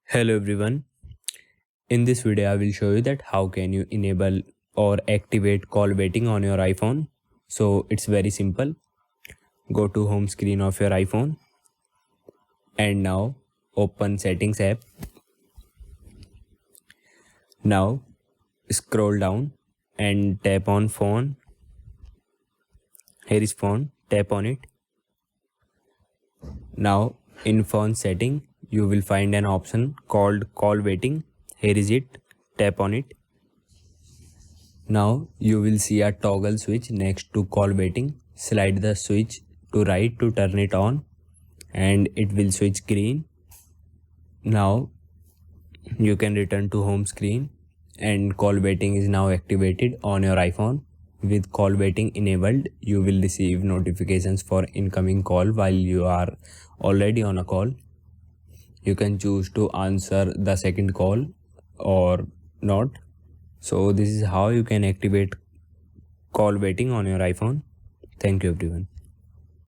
Hello everyone. In this video I will show you that how can you enable or activate call waiting on your iPhone. So it's very simple. Go to home screen of your iPhone and now open settings app. Now scroll down and tap on phone. Here is phone, tap on it. Now in phone setting you will find an option called call waiting. Here is it, tap on it. Now you will see a toggle switch next to call waiting. Slide the switch to right to turn it on and it will switch green. Now you can return to home screen and call waiting is now activated on your iPhone. With call waiting enabled, you will receive notifications for incoming call while you are already on a call. You can choose to answer the second call or not. So this is how you can activate call waiting on your iPhone. Thank you everyone.